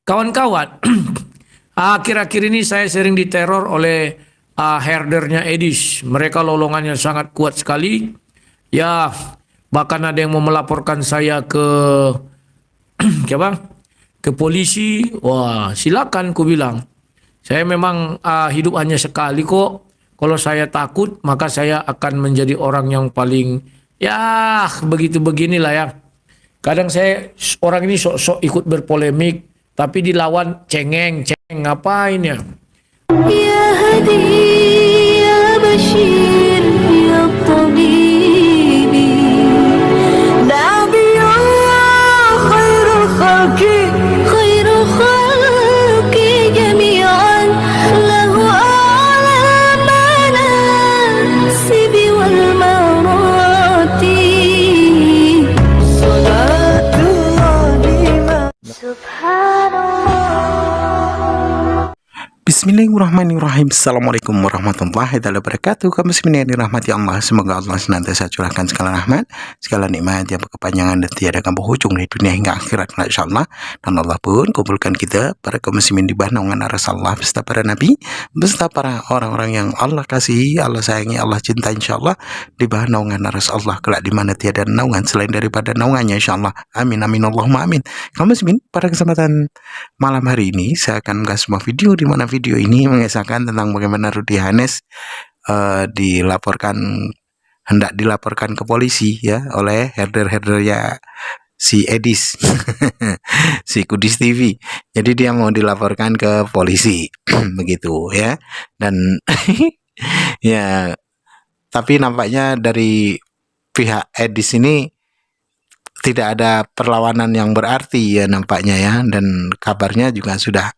Kawan-kawan, akhir-akhir ini saya sering diteror oleh herdernya Edis. Mereka lolongannya sangat kuat sekali. Ya, bahkan ada yang mau melaporkan saya ke apa? Ke polisi. Wah, silakan ku bilang. Saya memang hidup hanya sekali kok. Kalau saya takut, maka saya akan menjadi orang yang paling ya begitu beginilah ya. Kadang saya orang ini sok-sok ikut berpolemik, tapi dilawan cengeng ngapain ya? يا هدي يا بشير يا طبيبي نبي الله خير الخلق جميعا له أعلى المناسب والمراتب صلاة الله سبحان الله. Bismillahirrahmanirrahim. Assalamualaikum warahmatullahi wabarakatuh. Kaum muslimin yang dirahmati Allah, semoga Allah senantiasa curahkan segala rahmat, segala nikmat yang berkepanjangan dan tiada akan berhujung di dunia hingga akhirat, insyaallah. Dan Allah pun kumpulkan kita para kaum muslimin di bawah naungan aras Allah beserta para nabi, beserta para orang-orang yang Allah kasihi, Allah sayangi, Allah cinta, insyaallah, di bawah naungan aras Allah kelak di mana tiada naungan selain daripada naungannya, insyaallah. Amin amin Allahumma amin. Kaum muslimin, pada kesempatan malam hari ini saya akan mengasih sebuah video di mana video ini mengisahkan tentang bagaimana Rudy Hanes hendak dilaporkan ke polisi ya oleh herder-herdernya si Edis si Kudis TV. Jadi dia mau dilaporkan ke polisi begitu ya. Dan ya, tapi nampaknya dari pihak Edis ini tidak ada perlawanan yang berarti ya nampaknya ya, dan kabarnya juga sudah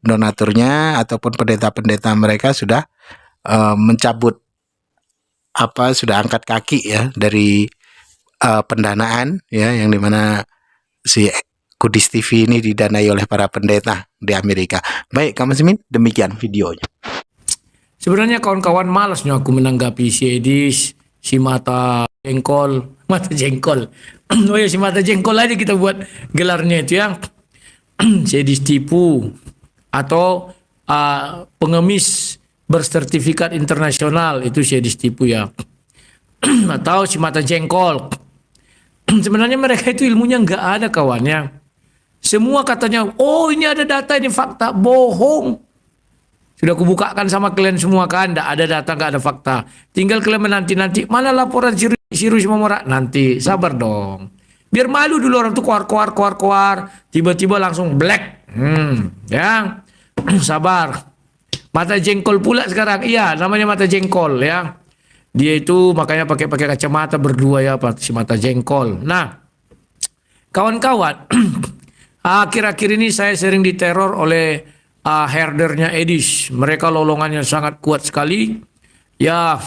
donaturnya ataupun pendeta-pendeta mereka sudah mencabut sudah angkat kaki ya dari pendanaan ya, yang dimana si Kudis TV ini didanai oleh para pendeta di Amerika. Baik kaum muslimin, demikian videonya. Sebenarnya kawan-kawan malasnya aku menanggapi si Edis, si mata jengkol. Oh ya, si mata jengkol aja kita buat gelarnya itu ya. Si Edis tipu atau pengemis bersertifikat internasional, itu si Edis tipu ya. Atau si mata jengkol. Sebenarnya mereka itu ilmunya nggak ada kawannya. Semua katanya, oh ini ada data, ini fakta, bohong. Sudah kubukakan sama kalian semua kan, nggak ada data, nggak ada fakta. Tinggal kalian menanti-nanti, mana laporan si Rusy Momorak? Nanti, sabar dong. Biar malu dulu orang tuh keluar, tiba-tiba langsung black. Ya, sabar. Mata jengkol pula sekarang, iya namanya mata jengkol ya. Dia itu makanya pakai kacamata berdua ya, si mata jengkol. Nah, kawan-kawan, akhir-akhir ini saya sering diteror oleh herdernya Edis. Mereka lolongannya sangat kuat sekali. Ya,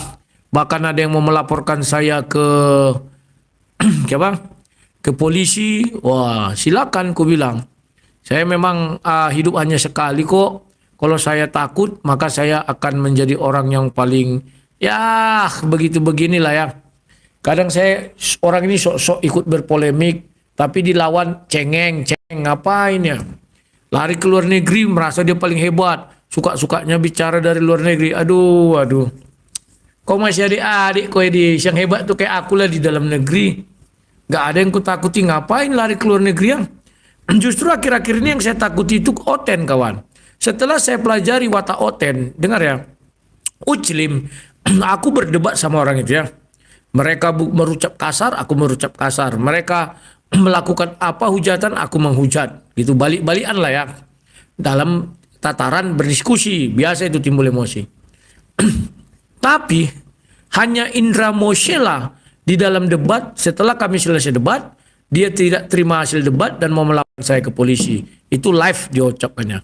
bahkan ada yang mau melaporkan saya ke polisi. Wah, silakan ku bilang. Saya memang hidup hanya sekali kok. Kalau saya takut, maka saya akan menjadi orang yang paling ya begitu beginilah ya. Kadang saya orang ini sok-sok ikut berpolemik, tapi dilawan cengeng ngapain ya? Lari ke luar negeri merasa dia paling hebat, suka-sukanya bicara dari luar negeri. Aduh. Kau masih adik-adik kau Edis, yang hebat tuh kayak aku lah di dalam negeri. Gak ada yang ku takuti, ngapain lari ke luar negeri ya? Justru akhir-akhir ini yang saya takuti itu Oten kawan. Setelah saya pelajari watak Oten, dengar ya, Uclim, aku berdebat sama orang itu ya. Mereka merucap kasar, aku merucap kasar. Mereka melakukan apa hujatan, aku menghujat. Gitu, balik-balikan lah ya. Dalam tataran berdiskusi, biasa itu timbul emosi. Tapi hanya Indra Moshela di dalam debat, setelah kami selesai debat, dia tidak terima hasil debat dan mau melaporkan saya ke polisi. Itu live diucapkannya.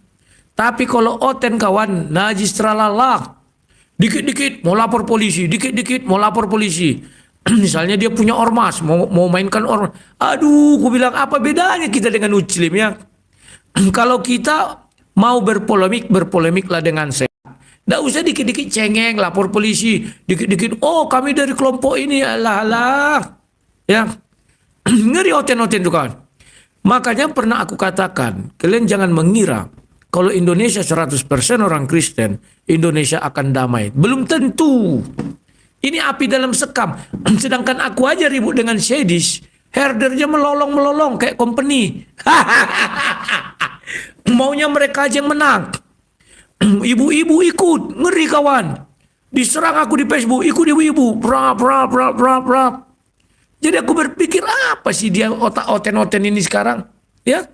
Tapi kalau Oten kawan, najis tralala. Dikit-dikit mau lapor polisi, dikit-dikit mau lapor polisi. Misalnya dia punya ormas, mau mainkan ormas. Aduh, aku bilang apa bedanya kita dengan Uclim ya? Kalau kita mau berpolemiklah dengan saya. Nggak usah dikit-dikit cengeng, lapor polisi. Dikit-dikit, oh kami dari kelompok ini, alah. Ya, ngeri Oten itu kawan. Makanya pernah aku katakan, kalian jangan mengira kalau Indonesia 100% orang Kristen, Indonesia akan damai. Belum tentu. Ini api dalam sekam. Sedangkan aku aja ribut dengan Sedis, herdernya melolong-melolong kayak company. Maunya mereka aja yang menang. Ibu-ibu ikut, ngeri kawan. Diserang aku di Facebook, ikut ibu-ibu. Brap. Jadi aku berpikir apa sih dia otak-oten ini sekarang? Ya,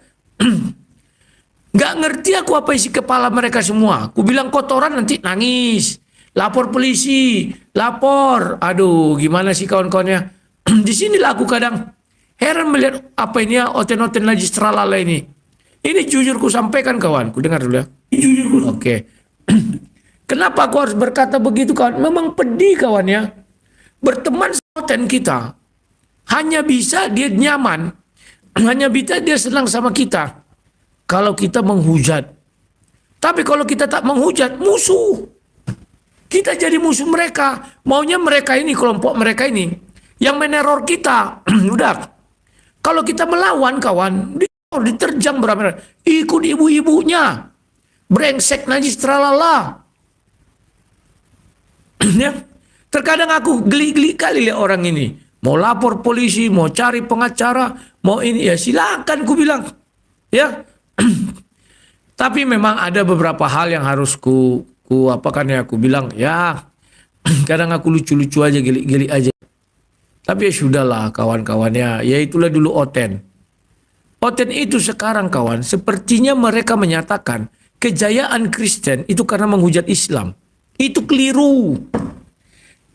nggak ngerti aku apa isi kepala mereka semua. Aku bilang kotoran nanti nangis. Lapor polisi, lapor. Aduh, gimana sih kawan-kawannya? Di sinilah aku kadang heran melihat apa ini ya, oten-oten lagi stralala ini. Ini jujur ku sampaikan kawan, ku dengar dulu ya. Jujur ku. Oke. Kenapa aku harus berkata begitu kawan? Memang pedih kawan ya. Berteman sama oten kita. Hanya bisa dia nyaman. Hanya bisa dia senang sama kita. Kalau kita menghujat. Tapi kalau kita tak menghujat, musuh. Kita jadi musuh mereka. Maunya mereka ini, kelompok mereka ini, yang meneror kita. Udah. Kalau kita melawan kawan, diterjang beramai. Ikut ibu-ibunya. Brengsek najis tralala. Ya. Terkadang aku geli-geli kali lihat orang ini. Mau lapor polisi, mau cari pengacara, mau ini, ya silakan ku bilang. Ya. Tapi memang ada beberapa hal yang harus ku aku bilang ya kadang aku lucu-lucu aja, geli-geli aja. Tapi ya sudahlah kawan-kawannya, ya itulah dulu oten. Oten itu sekarang kawan, sepertinya mereka menyatakan kejayaan Kristen itu karena menghujat Islam. Itu keliru.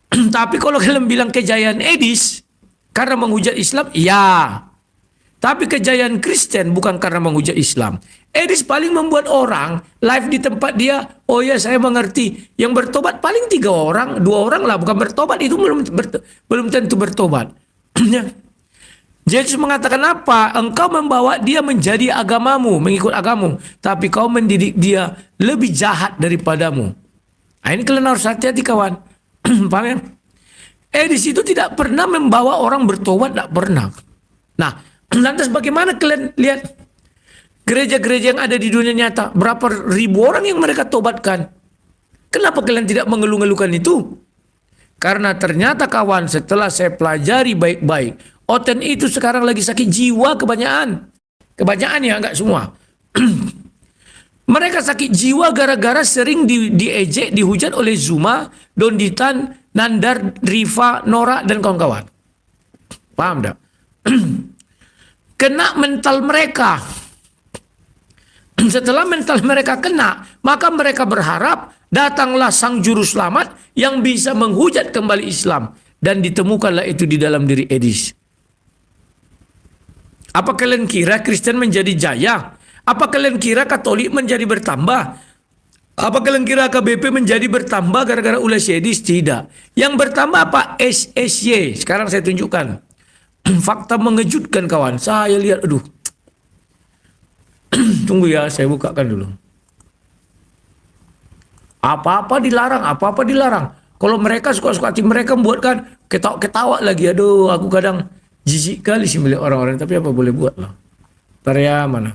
Tapi kalau kalian bilang kejayaan Edis karena menghujat Islam, ya. Tapi kejayaan Kristen bukan karena menghujat Islam. Edis paling membuat orang live di tempat dia. Oh ya, saya mengerti. Yang bertobat paling 3 orang, 2 orang lah. Bukan bertobat, itu belum tentu bertobat. Yesus mengatakan apa? Engkau membawa dia menjadi agamamu, mengikut agamamu. Tapi kau mendidik dia lebih jahat daripadamu. Nah, ini kalian harus hati-hati kawan. Paham ya? Edis itu tidak pernah membawa orang bertobat, tidak pernah. Nah, lantas bagaimana kalian lihat gereja-gereja yang ada di dunia nyata? Berapa ribu orang yang mereka tobatkan? Kenapa kalian tidak mengeluh-ngeluhkan itu? Karena ternyata kawan, setelah saya pelajari baik-baik, oten itu sekarang lagi sakit jiwa kebanyakan. Kebanyakan ya, enggak semua. Mereka sakit jiwa gara-gara sering diejek, dihujat oleh Zuma, Donditan, Nandar, Riva, Nora, dan kawan-kawan. Paham tak? Kena mental mereka. Setelah mental mereka kena, maka mereka berharap datanglah sang juru selamat yang bisa menghujat kembali Islam. Dan ditemukanlah itu di dalam diri Edis. Apa kalian kira Kristen menjadi jaya? Apa kalian kira Katolik menjadi bertambah? Apa kalian kira KBP menjadi bertambah gara-gara ulah Edis? Tidak. Yang bertambah apa? SSY. Sekarang saya tunjukkan. Fakta mengejutkan kawan. Saya lihat, aduh. Tunggu ya, saya bukakan dulu. Apa-apa dilarang, apa-apa dilarang. Kalau mereka suka-suka hati mereka membuatkan ketawa-ketawa lagi. Aduh, aku kadang jijik kali sih melihat orang-orang. Tapi apa boleh buat lah. Ntar ya, mana?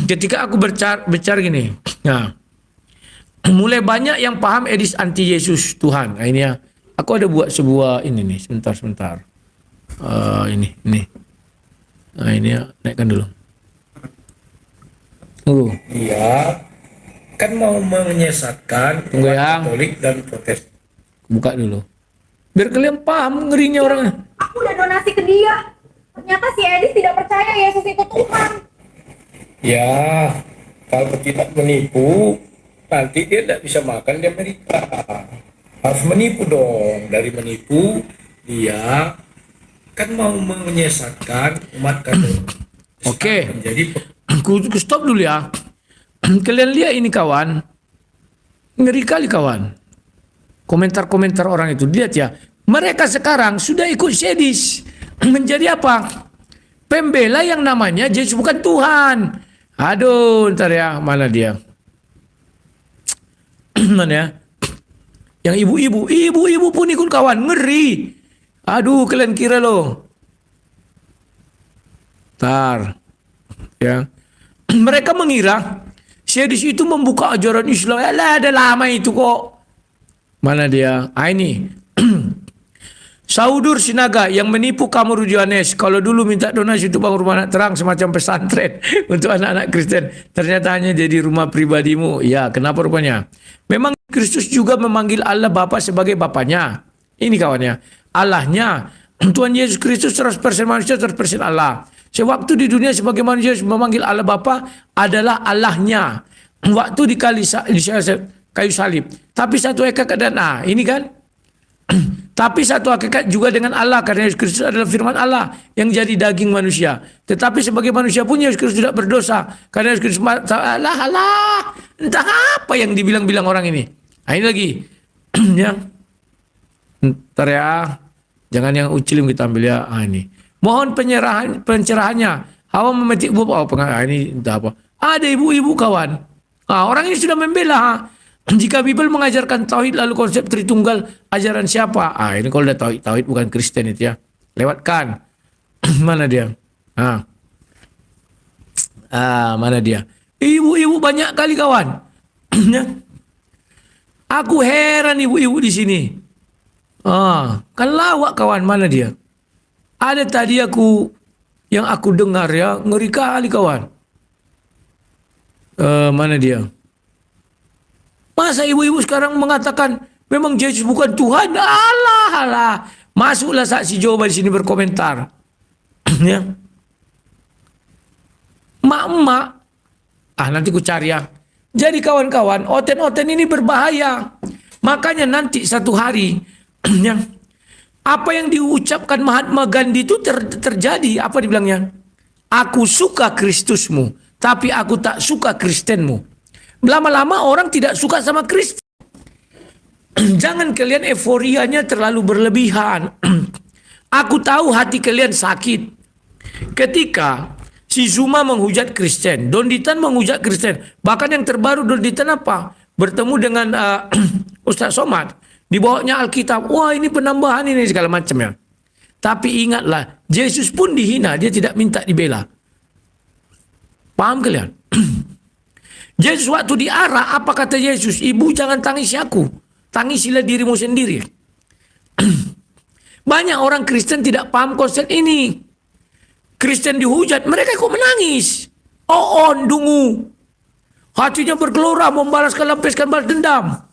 Ketika aku bicara gini. Nah. Mulai banyak yang paham Edis anti Yesus Tuhan. Nah, ini ya. Aku ada buat sebuah ini nih. Sebentar. Ini. Nah, ini ya. Naikkan dulu. Tunggu. Iya. Kan mau menyesatkan Katolik dan Protestan. Buka dulu. Biar kalian paham ngerinya orangnya. Aku udah donasi ke dia. Ternyata si Edis tidak percaya Yesus itu Tuhan. Ya. Kalau tidak menipu, nanti dia tidak bisa makan di Amerika. Harus menipu dong. Dari menipu, dia kan mau menyesatkan umat Katolik. Oke. Jadi, aku stop dulu ya. Kalian lihat ini kawan. Ngeri kali kawan. Komentar-komentar orang itu. Lihat ya. Mereka sekarang sudah ikut Sedis. Menjadi apa? Pembela yang namanya Yesus bukan Tuhan. Aduh, ntar ya. Mana dia? Mana ya? Yang ibu-ibu pun ikut kawan, ngeri. Aduh, kalian kira loh. Tar. Ya. Mereka mengira Syedis itu membuka ajaran Islam. Alah, ada lama itu kok. Mana dia? Ini. Saudur Sinaga yang menipu kamu Rujuanes. Kalau dulu minta donasi untuk bangun rumah anak terang semacam pesantren untuk anak-anak Kristen. Ternyata hanya jadi rumah pribadimu. Ya, kenapa rupanya? Memang Kristus juga memanggil Allah Bapa sebagai Bapanya. Ini kawannya. Allahnya. Tuhan Yesus Kristus 100% manusia, 100% Allah. Sewaktu di dunia sebagai manusia memanggil Allah Bapa adalah Allahnya. Waktu di kayu salib. Tapi satu hakikat dan ini kan. Tapi satu hakikat juga dengan Allah karena Yesus Kristus adalah firman Allah yang jadi daging manusia. Tetapi sebagai manusia pun Yesus Kristus tidak berdosa karena Yesus Kristus Allah entah apa yang dibilang-bilang orang ini. Ini lagi yang ntar ya, jangan yang ucilim kita ambil ya. Ini mohon pencerahannya. Hawa memetik buah ini entah apa. Ada ibu-ibu kawan. Orang ini sudah membela. Jika Bible mengajarkan tauhid lalu konsep Tritunggal ajaran siapa? Ini kalau udah tauhid bukan Kristen itu ya. Lewatkan. Mana dia? Mana dia? Ibu-ibu banyak kali kawan. Aku heran ibu-ibu di sini. Kan lawak kawan, mana dia? Ada tadi yang aku dengar ya, ngeri kali kawan. Mana dia? Masa ibu-ibu sekarang mengatakan memang Yesus bukan Tuhan? Alah. Masuklah saksi Jehovah di sini berkomentar. Ya. Mak-mak. Nanti ku cari ya. Jadi kawan-kawan, oten-oten ini berbahaya. Makanya nanti satu hari ya, apa yang diucapkan Mahatma Gandhi itu terjadi. Apa dibilangnya? Aku suka Kristusmu, tapi aku tak suka Kristenmu. Lama-lama orang tidak suka sama Kristen. Jangan kalian euforianya terlalu berlebihan. Aku tahu hati kalian sakit. Ketika si Zuma menghujat Kristen, Donditan menghujat Kristen. Bahkan yang terbaru Donditan apa? Bertemu dengan Ustaz Somad. Dibawanya Alkitab. Wah, ini penambahan ini segala macam ya. Tapi ingatlah, Yesus pun dihina. Dia tidak minta dibela. Paham kalian? Yesus waktu diarah, apa kata Yesus? Ibu jangan tangisi aku. Tangisilah dirimu sendiri. Banyak orang Kristen tidak paham konsep ini. Kristen dihujat, mereka kok menangis. Dungu. Hatinya bergelora, membalaskan, lampiaskan balas dendam.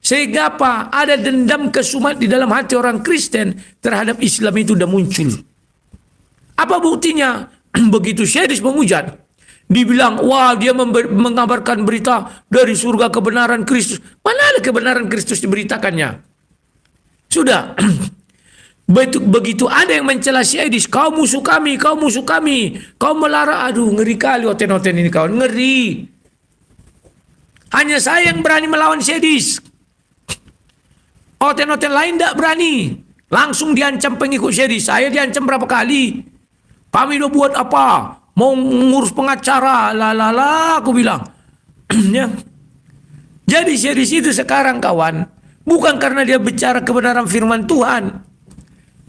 Sehingga apa? Ada dendam kesumat di dalam hati orang Kristen terhadap Islam itu sudah muncul. Apa buktinya? Begitu Syedis menghujat, dibilang, wah dia mengabarkan berita dari surga kebenaran Kristus. Mana ada kebenaran Kristus diberitakannya? Sudah. Begitu ada yang mencela Syedis, kau musuh kami, kau melarang. Aduh, ngeri kali oten-oten ini kawan, ngeri. Hanya saya yang berani melawan Syedis. Oten-oten lain tidak berani. Langsung diancam pengikut Syedis. Saya diancam berapa kali. Kami udah buat apa? Mau ngurus pengacara, aku bilang. Ya. Jadi Syedis itu sekarang kawan, bukan karena dia bicara kebenaran firman Tuhan.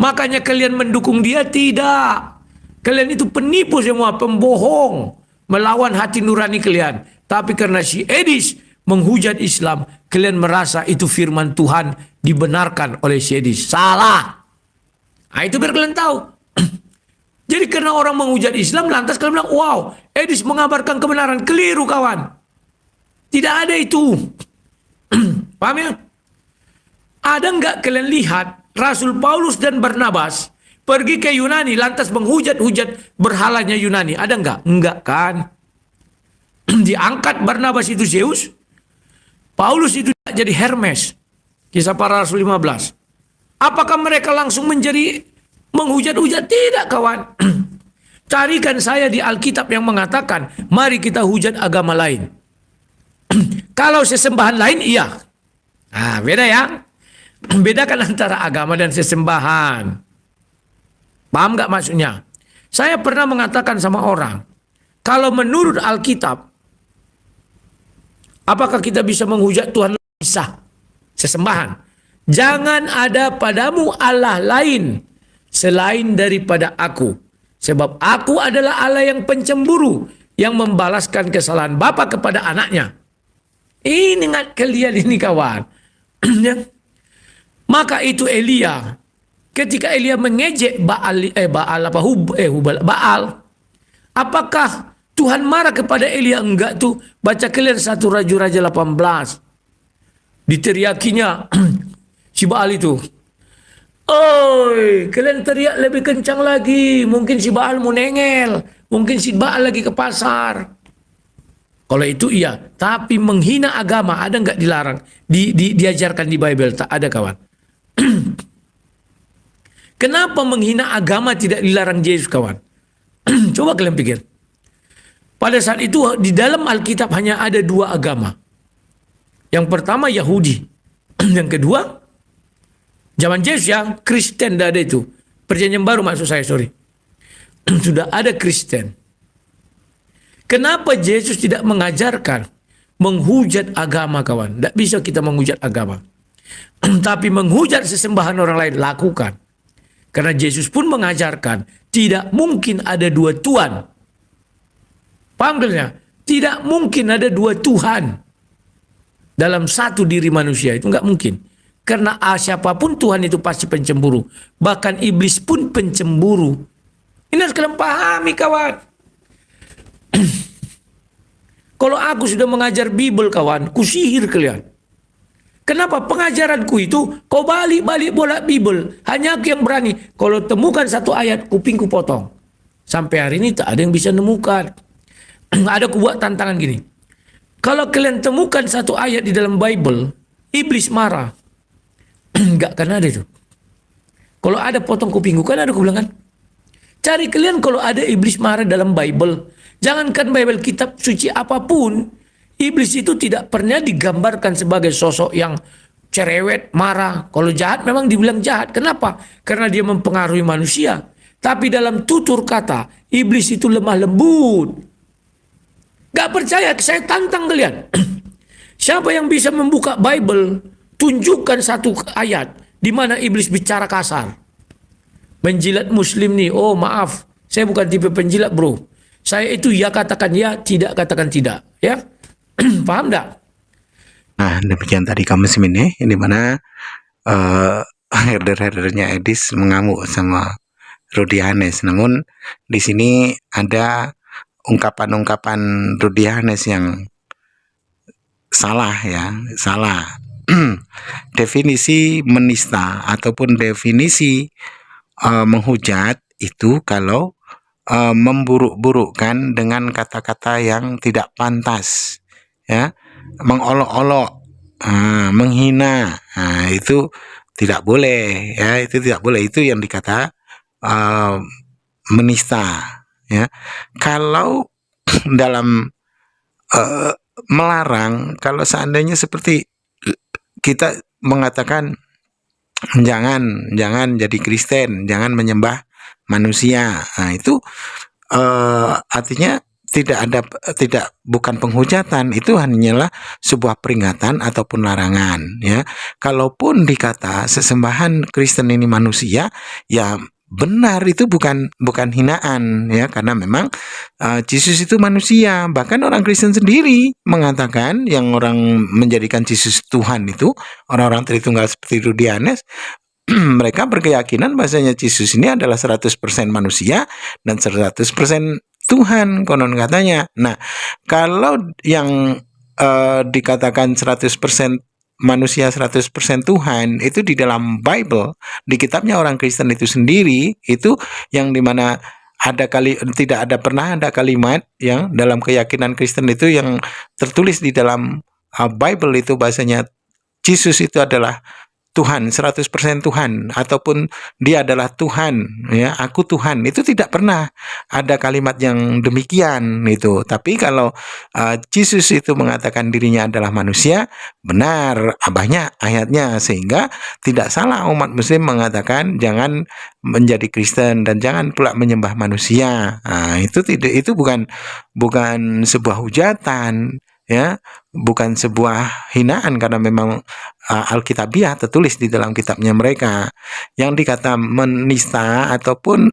Makanya kalian mendukung dia, tidak. Kalian itu penipu semua, pembohong, melawan hati nurani kalian. Tapi karena si Syedis menghujat Islam, kalian merasa itu firman Tuhan dibenarkan oleh Syedis. Salah. Itu biar kalian tahu. Jadi karena orang menghujat Islam, lantas kalian bilang, wow, Syedis mengabarkan kebenaran. Keliru kawan. Tidak ada itu. Paham ya? Ada nggak kalian lihat Rasul Paulus dan Barnabas pergi ke Yunani lantas menghujat-hujat berhalanya Yunani? Ada nggak? Enggak kan? Diangkat Barnabas itu Zeus, Paulus itu jadi Hermes. Kisah Para Rasul 15. Apakah mereka langsung menjadi menghujat-hujat? Tidak kawan. Carikan saya di Alkitab yang mengatakan mari kita hujat agama lain. Kalau sesembahan lain iya. Beda ya. Bedakan antara agama dan sesembahan. Paham gak maksudnya? Saya pernah mengatakan sama orang, kalau menurut Alkitab, apakah kita bisa menghujat Tuhan? Bisa. Sesembahan. jangan ada padamu Allah lain selain daripada aku. Sebab aku adalah Allah yang pencemburu, yang membalaskan kesalahan bapa kepada anaknya. Ini ingat kalian ini kawan. Ya. Maka itu Elia, ketika Elia mengejek Baal, apakah Tuhan marah kepada Elia? Enggak tuh. Baca kalian 1 Raja-Raja 18. Diteriakinya si Baal itu. Oi, kalian teriak lebih kencang lagi. Mungkin si Baal mau nengel. Mungkin si Baal lagi ke pasar. Kalau itu iya. Tapi menghina agama ada nggak dilarang? Diajarkan di Bible? Tak ada kawan. Kenapa menghina agama tidak dilarang Yesus kawan? Coba kalian pikir. Pada saat itu di dalam Alkitab hanya ada 2 agama. Yang pertama Yahudi. Yang kedua, zaman Yesus ya, Kristen dah ada itu. Perjanjian baru maksud saya, sorry. Sudah ada Kristen. Kenapa Yesus tidak mengajarkan menghujat agama kawan? Tidak bisa kita menghujat agama. Tapi menghujat sesembahan orang lain, lakukan. Karena Yesus pun mengajarkan, tidak mungkin ada 2 Tuhan. Paham kalian? Tidak mungkin ada 2 Tuhan dalam satu diri manusia. Itu nggak mungkin. Karena siapapun Tuhan itu pasti pencemburu. Bahkan iblis pun pencemburu. Ini harus kalian pahami kawan. Kalau aku sudah mengajar Bible kawan, kusihir kalian. Kenapa? Pengajaranku itu kau balik-balik bola Bible. Hanya aku yang berani. Kalau temukan 1 ayat, kupingku potong. Sampai hari ini tak ada yang bisa nemukan. Ada ku buat tantangan gini. Kalau kalian temukan 1 ayat di dalam Bible, iblis marah. Enggak kan ada itu. Kalau ada potong kupingku, kan ada ku bilang kan. Cari kalian kalau ada iblis marah dalam Bible. Jangankan Bible, kitab suci apapun. Iblis itu tidak pernah digambarkan sebagai sosok yang cerewet, marah. Kalau jahat memang dibilang jahat. Kenapa? Karena dia mempengaruhi manusia. Tapi dalam tutur kata, iblis itu lemah lembut. Gak percaya, saya tantang kalian. Siapa yang bisa membuka Bible, tunjukkan 1 ayat di mana iblis bicara kasar. Menjilat muslim nih, oh maaf, saya bukan tipe penjilat bro. Saya itu ya katakan ya, tidak katakan tidak. Ya, paham tak? Nah, demikian tadi Kamis ini, di mana herder-herdernya Edis mengamuk sama Rudianes. Namun di sini ada ungkapan-ungkapan Rudianes yang salah ya, salah. Definisi menista ataupun definisi menghujat itu kalau memburuk-burukkan dengan kata-kata yang tidak pantas, ya, mengolok-olok, menghina, itu tidak boleh, ya, itu tidak boleh. Itu yang dikata menista, ya. Kalau dalam melarang, kalau seandainya seperti kita mengatakan jangan jadi Kristen, jangan menyembah manusia. Nah, itu artinya bukan penghujatan, itu hanyalah sebuah peringatan ataupun larangan, ya. Kalaupun dikata sesembahan Kristen ini manusia, ya benar, itu bukan hinaan, ya, karena memang Yesus itu manusia. Bahkan orang Kristen sendiri mengatakan, yang orang menjadikan Yesus Tuhan itu orang-orang Tritunggal seperti Rudianes, mereka berkeyakinan bahasanya Yesus ini adalah 100% manusia dan 100% Tuhan, konon katanya. Nah, kalau yang dikatakan 100% manusia 100% Tuhan, itu di dalam Bible, di kitabnya orang Kristen itu sendiri, itu yang dimana pernah ada kalimat yang dalam keyakinan Kristen itu yang tertulis di dalam Bible itu bahasanya Yesus itu adalah Tuhan, 100% Tuhan, ataupun dia adalah Tuhan, ya, aku Tuhan. Itu tidak pernah ada kalimat yang demikian itu. Tapi kalau Yesus itu mengatakan dirinya adalah manusia, benar, banyak ayatnya, sehingga tidak salah umat muslim mengatakan jangan menjadi Kristen dan jangan pula menyembah manusia. Itu bukan sebuah hujatan, ya, bukan sebuah hinaan karena memang Alkitabiah tertulis di dalam kitabnya mereka. Yang dikata menista ataupun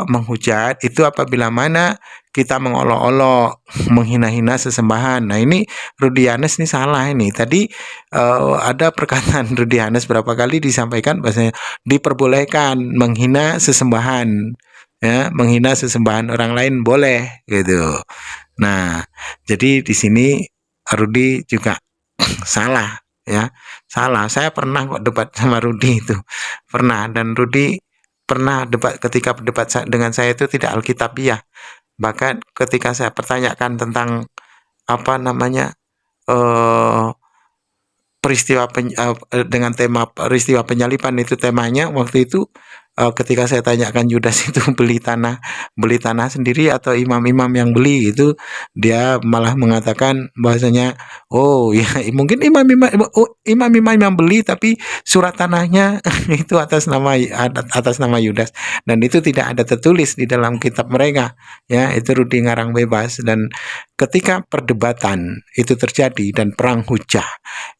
menghujat itu apabila mana kita mengolok-olok, menghina-hina sesembahan. Nah, ini Rudianes ini salah ini. Tadi ada perkataan Rudianes berapa kali disampaikan bahasanya diperbolehkan menghina sesembahan, ya, menghina sesembahan orang lain boleh gitu. Nah, jadi di sini Rudi juga salah, ya, salah. Saya pernah kok debat sama Rudi itu, pernah, dan Rudi pernah debat, ketika debat dengan saya itu tidak Alkitabiah. Bahkan ketika saya pertanyakan tentang peristiwa dengan tema peristiwa penyaliban, itu temanya waktu itu, ketika saya tanyakan Yudas itu beli tanah sendiri atau imam-imam yang beli, itu dia malah mengatakan bahasanya, oh ya mungkin imam-imam yang beli tapi surat tanahnya itu atas nama Yudas, dan itu tidak ada tertulis di dalam kitab mereka, ya. Itu Rudi ngarang bebas. Dan ketika perdebatan itu terjadi dan perang hujah,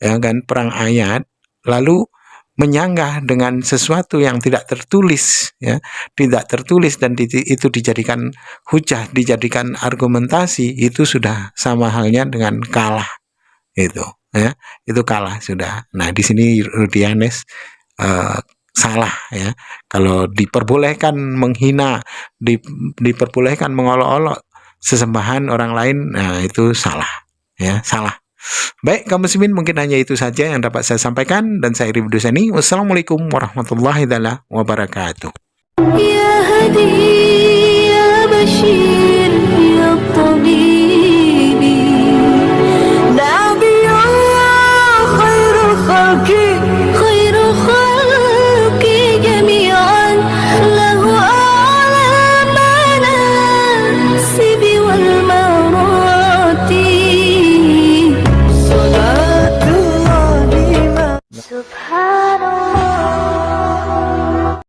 ya kan, perang ayat, lalu menyanggah dengan sesuatu yang tidak tertulis, ya, tidak tertulis, dan itu dijadikan hujah, dijadikan argumentasi, itu sudah sama halnya dengan kalah, itu, ya, itu kalah sudah. Nah, di sini Rudianes salah, ya. Kalau diperbolehkan menghina, diperbolehkan mengolok-olok sesembahan orang lain, nah itu salah, ya, salah. Baik, kaum muslimin, mungkin hanya itu saja yang dapat saya sampaikan, dan saya Rifdus Dosani. Wassalamualaikum warahmatullahi wabarakatuh. يا هدي يا بشير يا طبيب